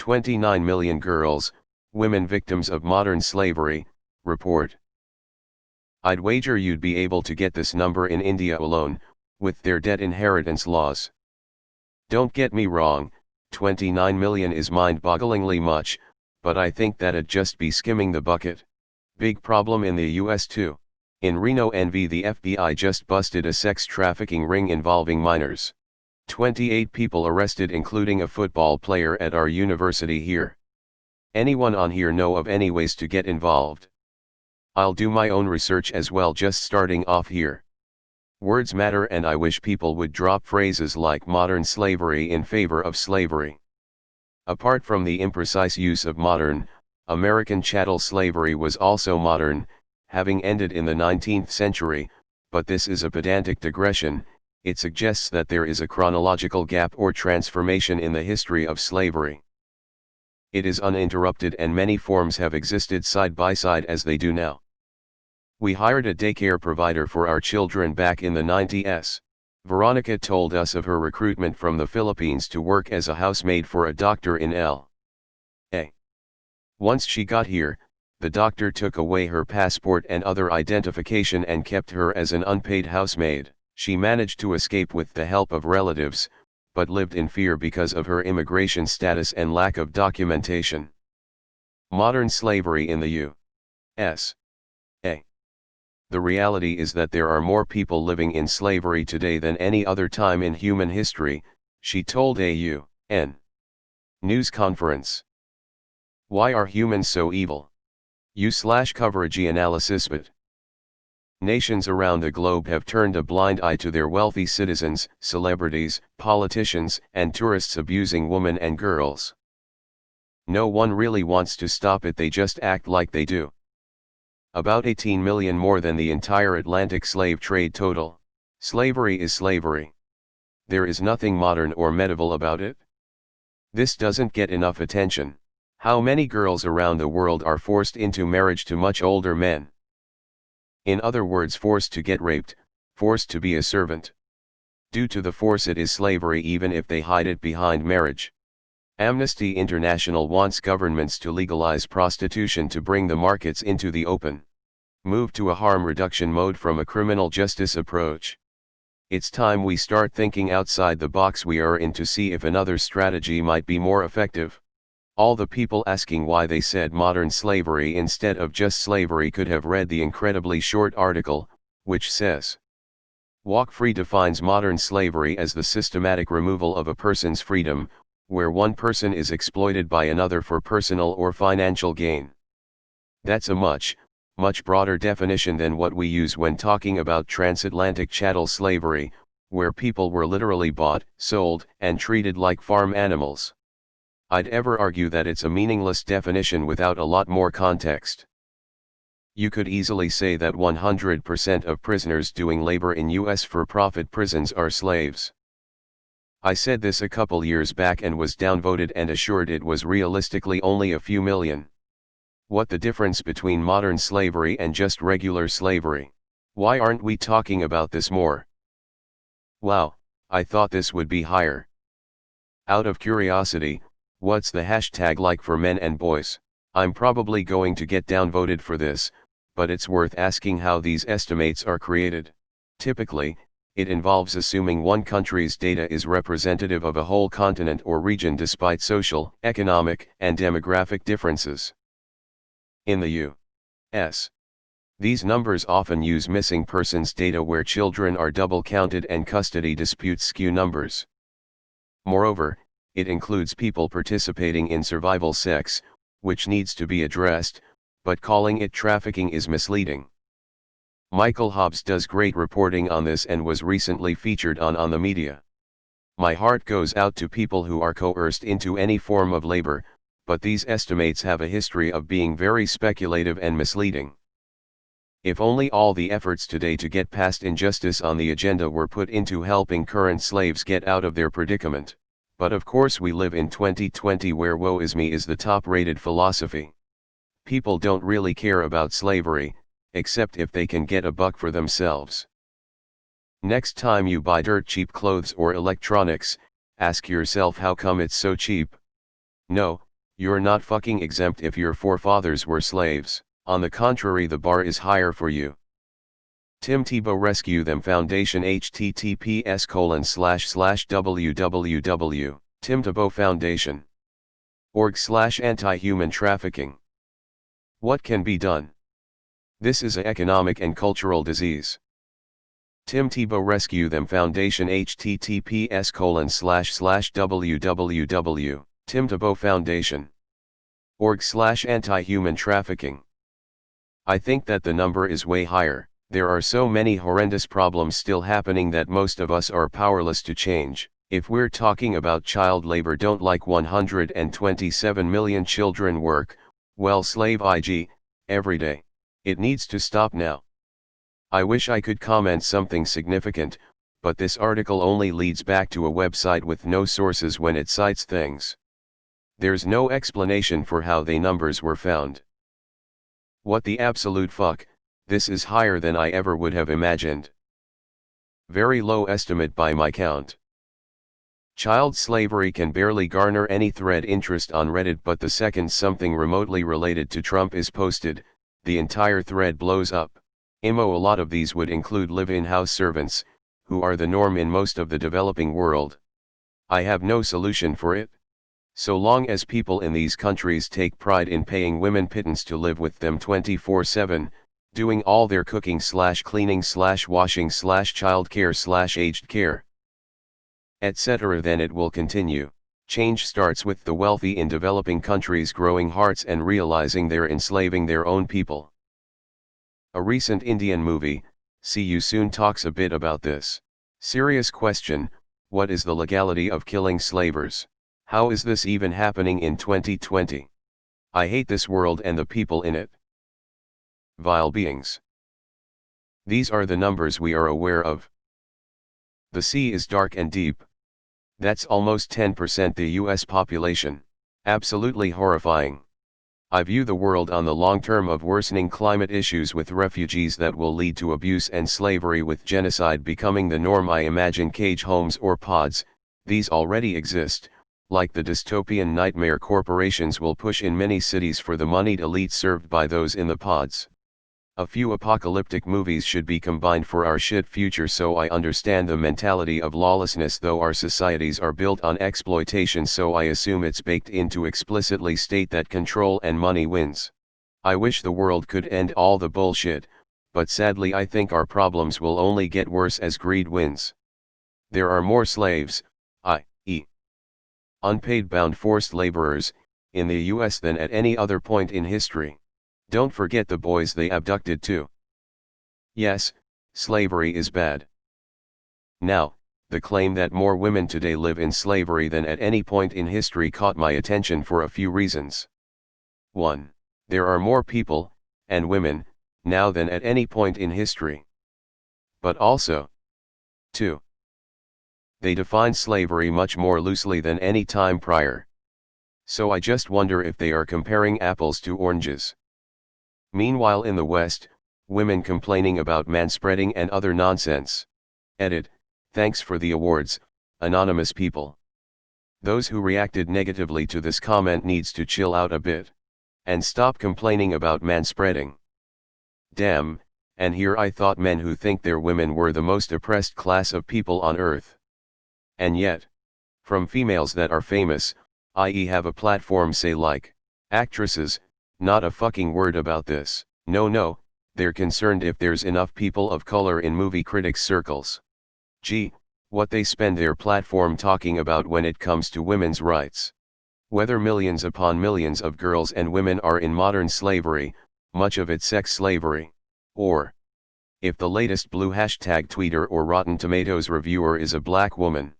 29 million girls, women victims of modern slavery, report. I'd wager you'd be able to get this number in India alone, with their debt inheritance laws. Don't get me wrong, 29 million is mind-bogglingly much, but I think that'd just be skimming the bucket. Big problem in the US too. In Reno, NV, the FBI just busted a sex trafficking ring involving minors. 28 people arrested, including a football player at our university here. Anyone on here know of any ways to get involved? I'll do my own research as well, just starting off here. Words matter, and I wish people would drop phrases like modern slavery in favor of slavery. Apart from the imprecise use of modern, American chattel slavery was also modern, having ended in the 19th century, but this is a pedantic digression. It suggests that there is a chronological gap or transformation in the history of slavery. It is uninterrupted, and many forms have existed side by side as they do now. We hired a daycare provider for our children back in the 90s. Veronica told us of her recruitment from the Philippines to work as a housemaid for a doctor in L.A. Once she got here, the doctor took away her passport and other identification and kept her as an unpaid housemaid. She managed to escape with the help of relatives, but lived in fear because of her immigration status and lack of documentation. Modern slavery in the U.S. The reality is that there are more people living in slavery today than any other time in human history, she told a UN news conference. Why are humans so evil? U/coverage analysis. But nations around the globe have turned a blind eye to their wealthy citizens, celebrities, politicians, and tourists abusing women and girls. No one really wants to stop it, they just act like they do. About 18 million more than the entire Atlantic slave trade total. Slavery is slavery. There is nothing modern or medieval about it. This doesn't get enough attention. How many girls around the world are forced into marriage to much older men? In other words, forced to get raped, forced to be a servant. Due to the force, it is slavery even if they hide it behind marriage. Amnesty International wants governments to legalize prostitution to bring the markets into the open. Move to a harm reduction mode from a criminal justice approach. It's time we start thinking outside the box we are in to see if another strategy might be more effective. All the people asking why they said modern slavery instead of just slavery could have read the incredibly short article, which says, Walk Free defines modern slavery as the systematic removal of a person's freedom, where one person is exploited by another for personal or financial gain. That's a much broader definition than what we use when talking about transatlantic chattel slavery, where people were literally bought, sold, and treated like farm animals. I'd ever argue that it's a meaningless definition without a lot more context. You could easily say that 100% of prisoners doing labor in US for-profit prisons are slaves. I said this a couple years back and was downvoted and assured it was realistically only a few million. What the difference between modern slavery and just regular slavery? Why aren't we talking about this more? Wow, I thought this would be higher. Out of curiosity, what's the hashtag like for men and boys? I'm probably going to get downvoted for this, but it's worth asking how these estimates are created. Typically, it involves assuming one country's data is representative of a whole continent or region despite social, economic, and demographic differences. In the U.S., these numbers often use missing persons data where children are double counted and custody disputes skew numbers. Moreover, it includes people participating in survival sex, which needs to be addressed, but calling it trafficking is misleading. Michael Hobbs does great reporting on this and was recently featured on the media. My heart goes out to people who are coerced into any form of labor, but these estimates have a history of being very speculative and misleading. If only all the efforts today to get past injustice on the agenda were put into helping current slaves get out of their predicament. But of course we live in 2020 where woe is me is the top-rated philosophy. People don't really care about slavery, except if they can get a buck for themselves. Next time you buy dirt cheap clothes or electronics, ask yourself how come it's so cheap. No, You're not fucking exempt if your forefathers were slaves, on the contrary the bar is higher for you. Tim Tebow Rescue Them Foundation https://www.timtebowfoundation.org/anti-human trafficking. What can be done? This is an economic and cultural disease. Tim Tebow Rescue Them Foundation https://www.timtebowfoundation.org/anti-human trafficking. I think that the number is way higher. There are so many horrendous problems still happening that most of us are powerless to change. If we're talking about child labor, don't like 127 million children work, well, slave IG, every day. It needs to stop now. I wish I could comment something significant, but this article only leads back to a website with no sources when it cites things. There's no explanation for how the numbers were found. What the absolute fuck, this is higher than I ever would have imagined. Very low estimate by my count. Child slavery can barely garner any thread interest on Reddit, but the second something remotely related to Trump is posted, the entire thread blows up. A lot of these would include live-in house servants, who are the norm in most of the developing world. I have no solution for it. So long as people in these countries take pride in paying women pittance to live with them 24/7, doing all their cooking / cleaning / washing / childcare / aged care, etc., then it will continue. Change starts with the wealthy in developing countries growing hearts and realizing they're enslaving their own people. A recent Indian movie, See You Soon, talks a bit about this. Serious question: what is the legality of killing slavers? How is this even happening in 2020? I hate this world and the people in it. Vile beings. These are the numbers we are aware of. The sea is dark and deep. That's almost 10% the US population. Absolutely horrifying. I view the world on the long term of worsening climate issues with refugees that will lead to abuse and slavery, with genocide becoming the norm. I imagine cage homes or pods, these already exist, like the dystopian nightmare corporations will push in many cities for the moneyed elite served by those in the pods. A few apocalyptic movies should be combined for our shit future, so I understand the mentality of lawlessness, though our societies are built on exploitation, so I assume it's baked in to explicitly state that control and money wins. I wish the world could end all the bullshit, but sadly I think our problems will only get worse as greed wins. There are more slaves, i.e. unpaid bound forced laborers, in the US than at any other point in history. Don't forget the boys they abducted too. Yes, slavery is bad. Now, the claim that more women today live in slavery than at any point in history caught my attention for a few reasons. 1. There are more people, and women, now than at any point in history. But also, 2. They define slavery much more loosely than any time prior. So I just wonder if they are comparing apples to oranges. Meanwhile in the West, women complaining about manspreading and other nonsense. Edit, thanks for the awards, anonymous people. Those who reacted negatively to this comment needs to chill out a bit. And stop complaining about manspreading. Damn, and here I thought men who think their women were the most oppressed class of people on earth. And yet, from females that are famous, i.e. have a platform, say like actresses, not a fucking word about this. No, they're concerned if there's enough people of color in movie critics circles. Gee, what they spend their platform talking about when it comes to women's rights. Whether millions upon millions of girls and women are in modern slavery, much of it sex slavery, or if the latest blue hashtag tweeter or Rotten Tomatoes reviewer is a black woman.